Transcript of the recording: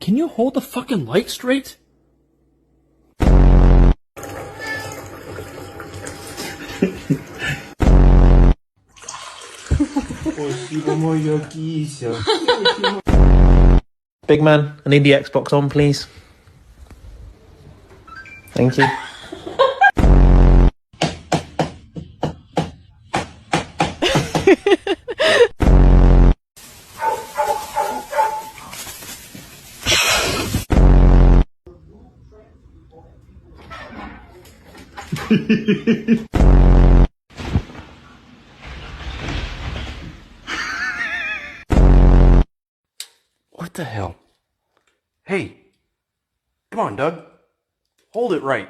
Can you hold the fucking light straight? Big man, I need the Xbox on, please. Thank you. What the hell? Hey, come on, Doug. Hold it right.